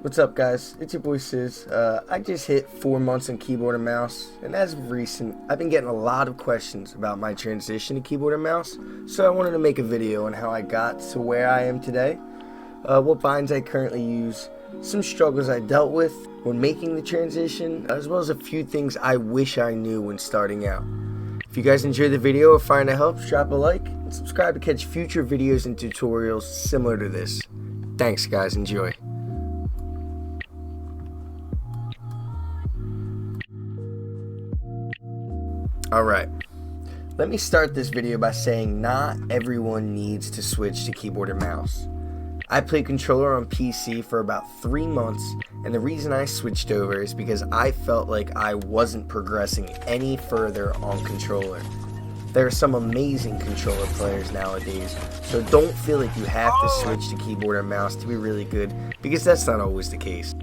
What's up, guys? It's your boy Sis. I just hit 4 months on keyboard and mouse, and as of recent, I've been getting a lot of questions about my transition to keyboard and mouse, so I wanted to make a video on how I got to where I am today, what binds I currently use, some struggles I dealt with when making the transition, as well as a few things I wish I knew when starting out. If you guys enjoyed the video or find it helps, drop a like and subscribe to catch future videos and tutorials similar to this. Thanks, guys. Enjoy. Alright, let me start this video by saying not everyone needs to switch to keyboard and mouse. I played controller on PC for about 3 months, and the reason I switched over is because I felt like I wasn't progressing any further on controller. There are some amazing controller players nowadays, so don't feel like you have to switch to keyboard and mouse to be really good, because that's not always the case.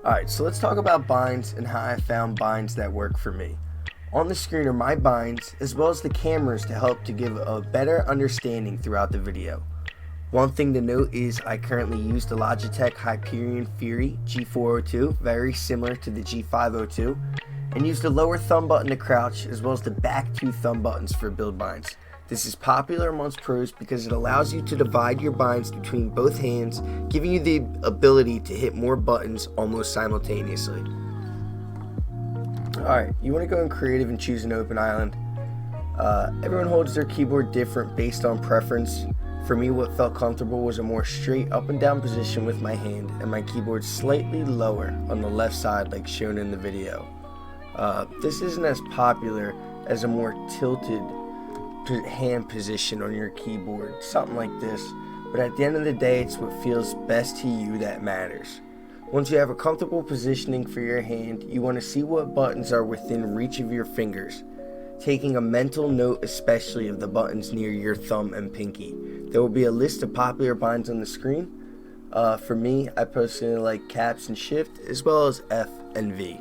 Alright, so let's talk about binds and how I found binds that work for me. On the screen are my binds, as well as the cameras to help to give a better understanding throughout the video. One thing to note is I currently use the Logitech Hyperion Fury G402, very similar to the G502, and use the lower thumb button to crouch, as well as the back 2 thumb buttons for build binds. This is popular amongst pros because it allows you to divide your binds between both hands, giving you the ability to hit more buttons almost simultaneously. Alright, you want to go in creative and choose an open island. Everyone holds their keyboard different based on preference. For me, what felt comfortable was a more straight up and down position with my hand, and my keyboard slightly lower on the left side like shown in the video. This isn't as popular as a more tilted hand position on your keyboard, something like this, but at the end of the day, it's what feels best to you that matters. Once you have a comfortable positioning for your hand, you want to see what buttons are within reach of your fingers, taking a mental note especially of the buttons near your thumb and pinky. There will be a list of popular binds on the screen. For me, I personally like caps and shift, as well as F and V.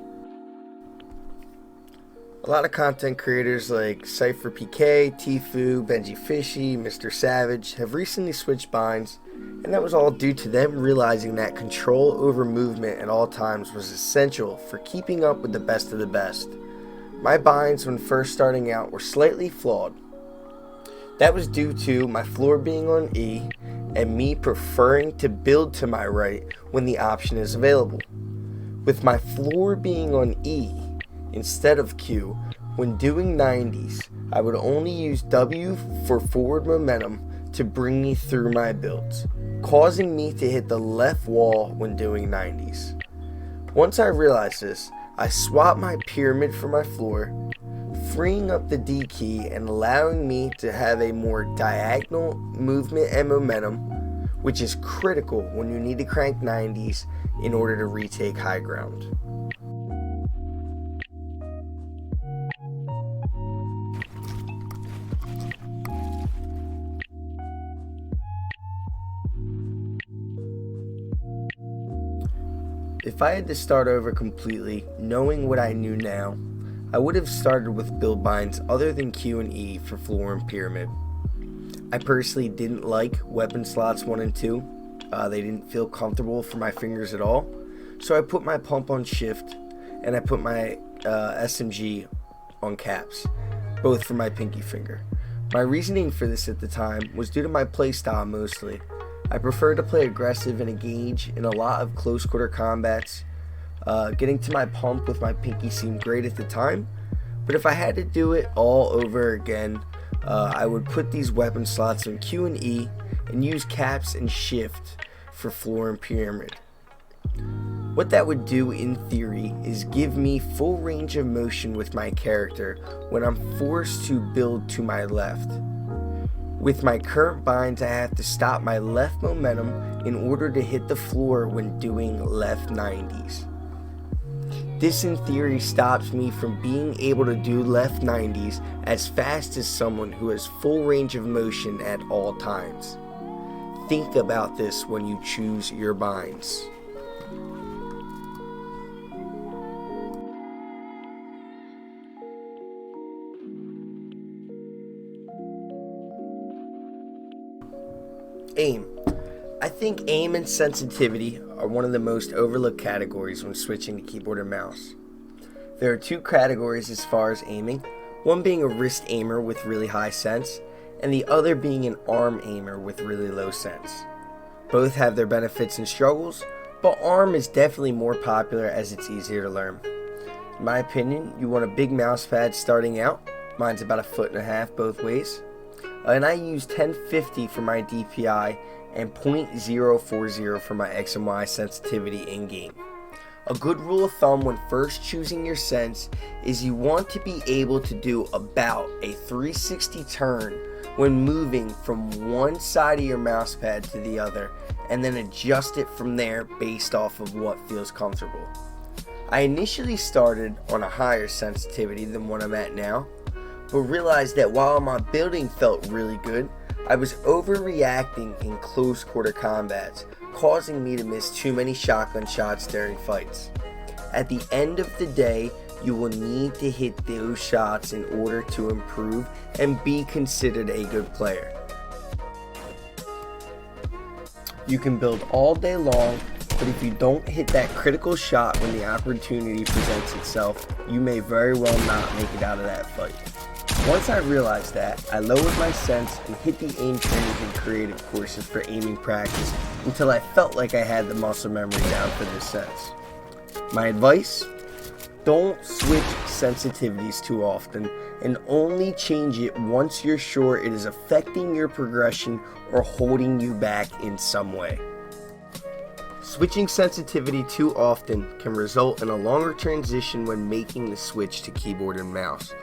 A lot of content creators like Cypher PK, Tfue, Benji Fishy, Mr. Savage have recently switched binds, and that was all due to them realizing that control over movement at all times was essential for keeping up with the best of the best. My binds when first starting out were slightly flawed. That was due to my floor being on E and me preferring to build to my right when the option is available. With my floor being on E instead of Q, when doing 90s, I would only use W for forward momentum to bring me through my builds, causing me to hit the left wall when doing 90s. Once I realized this, I swapped my pyramid for my floor, freeing up the D key and allowing me to have a more diagonal movement and momentum, which is critical when you need to crank 90s in order to retake high ground. If I had to start over completely, knowing what I knew now, I would have started with build binds other than Q and E for floor and pyramid. I personally didn't like weapon slots 1 and 2. They didn't feel comfortable for my fingers at all. So I put my pump on shift, and I put my SMG on caps, both for my pinky finger. My reasoning for this at the time was due to my playstyle mostly. I prefer to play aggressive and engage in a lot of close quarter combats. Getting to my pump with my pinky seemed great at the time, but if I had to do it all over again, I would put these weapon slots on Q and E and use caps and shift for floor and pyramid. What that would do in theory is give me full range of motion with my character when I'm forced to build to my left. With my current binds, I have to stop my left momentum in order to hit the floor when doing left 90s. This in theory stops me from being able to do left 90s as fast as someone who has full range of motion at all times. Think about this when you choose your binds. Aim. I think aim and sensitivity are one of the most overlooked categories when switching to keyboard and mouse. There are two categories as far as aiming, one being a wrist aimer with really high sense, and the other being an arm aimer with really low sense. Both have their benefits and struggles, but arm is definitely more popular as it's easier to learn. In my opinion, you want a big mouse pad starting out. Mine's about 1.5 feet both ways. And I use 1050 for my DPI and 0.040 for my X and Y sensitivity in-game. A good rule of thumb when first choosing your sense is you want to be able to do about a 360 turn when moving from one side of your mouse pad to the other, and then adjust it from there based off of what feels comfortable. I initially started on a higher sensitivity than what I'm at now, but realized that while my building felt really good, I was overreacting in close quarter combats, causing me to miss too many shotgun shots during fights. At the end of the day, you will need to hit those shots in order to improve and be considered a good player. You can build all day long, but if you don't hit that critical shot when the opportunity presents itself, you may very well not make it out of that fight. Once I realized that, I lowered my sense and hit the aim trainings and creative courses for aiming practice until I felt like I had the muscle memory down for this sense. My advice? Don't switch sensitivities too often, and only change it once you're sure it is affecting your progression or holding you back in some way. Switching sensitivity too often can result in a longer transition when making the switch to keyboard and mouse.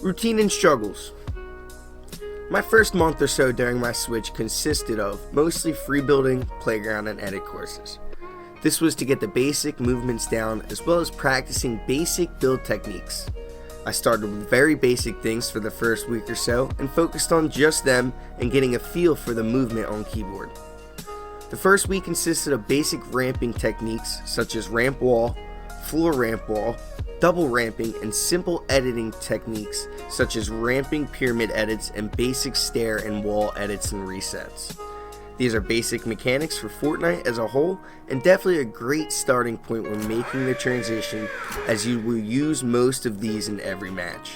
Routine and struggles. My first month or so during my switch consisted of mostly free building, playground, and edit courses. This was to get the basic movements down as well as practicing basic build techniques. I started with very basic things for the first week or so and focused on just them and getting a feel for the movement on keyboard. The first week consisted of basic ramping techniques such as ramp wall, floor ramp wall, double ramping, and simple editing techniques such as ramping pyramid edits and basic stair and wall edits and resets. These are basic mechanics for Fortnite as a whole and definitely a great starting point when making the transition, as you will use most of these in every match.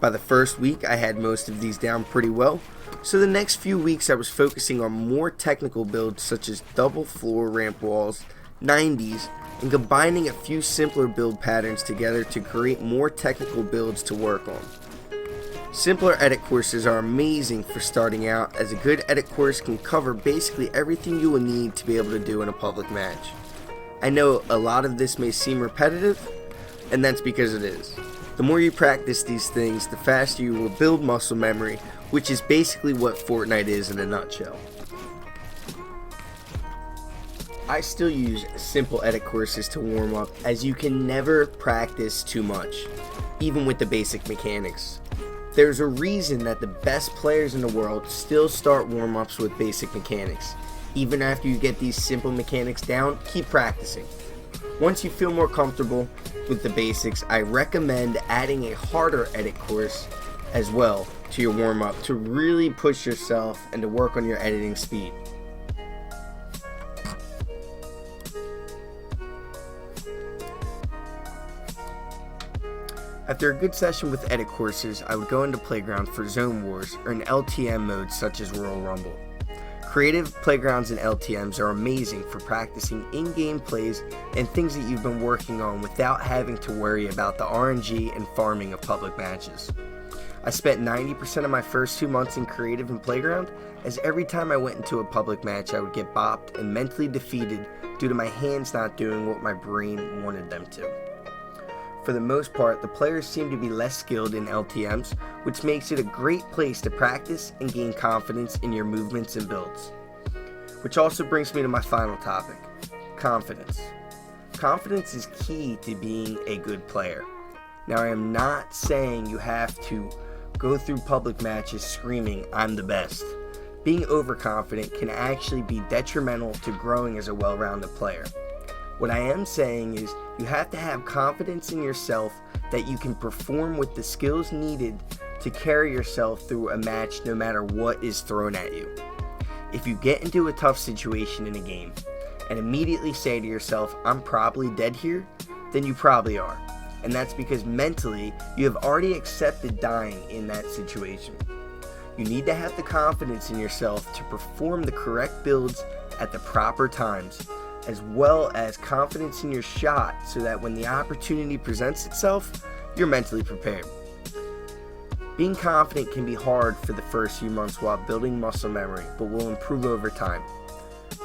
By the first week I had most of these down pretty well, so the next few weeks I was focusing on more technical builds such as double floor ramp walls, 90s, and combining a few simpler build patterns together to create more technical builds to work on. Simpler edit courses are amazing for starting out, as a good edit course can cover basically everything you will need to be able to do in a public match. I know a lot of this may seem repetitive, and that's because it is. The more you practice these things, the faster you will build muscle memory, which is basically what Fortnite is in a nutshell. I still use simple edit courses to warm up, as you can never practice too much, even with the basic mechanics. There's a reason that the best players in the world still start warm-ups with basic mechanics. Even after you get these simple mechanics down, keep practicing. Once you feel more comfortable with the basics, I recommend adding a harder edit course as well to your warm-up to really push yourself and to work on your editing speed. After a good session with edit courses, I would go into Playground for Zone Wars or an LTM mode such as Royal Rumble. Creative playgrounds and LTMs are amazing for practicing in-game plays and things that you've been working on without having to worry about the RNG and farming of public matches. I spent 90% of my first 2 months in creative and playground, as every time I went into a public match I would get bopped and mentally defeated due to my hands not doing what my brain wanted them to. For the most part, the players seem to be less skilled in LTMs, which makes it a great place to practice and gain confidence in your movements and builds. Which also brings me to my final topic, confidence. Confidence is key to being a good player. Now, I am not saying you have to go through public matches screaming, "I'm the best." Being overconfident can actually be detrimental to growing as a well-rounded player. What I am saying is you have to have confidence in yourself that you can perform with the skills needed to carry yourself through a match no matter what is thrown at you. If you get into a tough situation in a game and immediately say to yourself, "I'm probably dead here," then you probably are. And that's because mentally you have already accepted dying in that situation. You need to have the confidence in yourself to perform the correct builds at the proper times, as well as confidence in your shot so that when the opportunity presents itself, you're mentally prepared. Being confident can be hard for the first few months while building muscle memory, but will improve over time.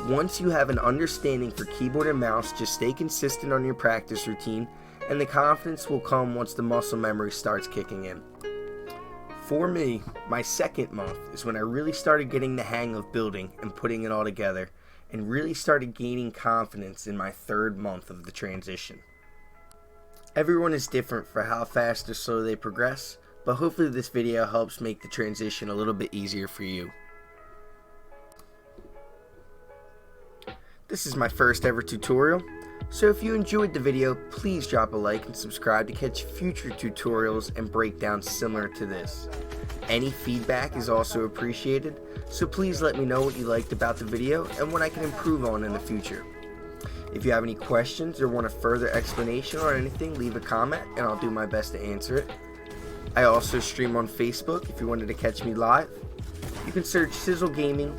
Once you have an understanding for keyboard and mouse, just stay consistent on your practice routine, and the confidence will come once the muscle memory starts kicking in. For me, my second month is when I really started getting the hang of building and putting it all together, and really started gaining confidence in my third month of the transition. Everyone is different for how fast or slow they progress, but hopefully this video helps make the transition a little bit easier for you. This is my first ever tutorial, so if you enjoyed the video, please drop a like and subscribe to catch future tutorials and breakdowns similar to this. Any feedback is also appreciated, so please let me know what you liked about the video and what I can improve on in the future. If you have any questions or want a further explanation on anything, leave a comment and I'll do my best to answer it. I also stream on Facebook if you wanted to catch me live. You can search Sizzle Gaming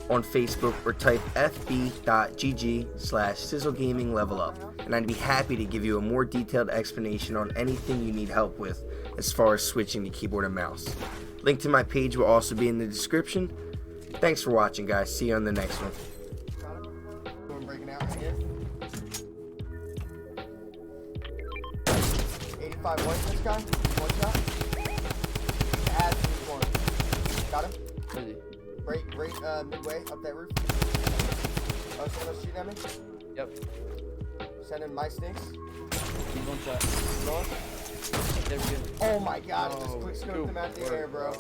on Facebook or type fb.gg/sizzlegaminglevelup, and I'd be happy to give you a more detailed explanation on anything you need help with as far as switching to keyboard and mouse. Link to my page will also be in the description. Thanks for watching, guys. See you on the next one. 85 white this guy. One shot. Add one. Got him. Right, midway up that roof. Oh, someone's shooting at me? Yep. Sending my stinks. He's one shot. Going. There we go. Oh my god, No, just quick scoped him out of the air, bro.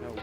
No.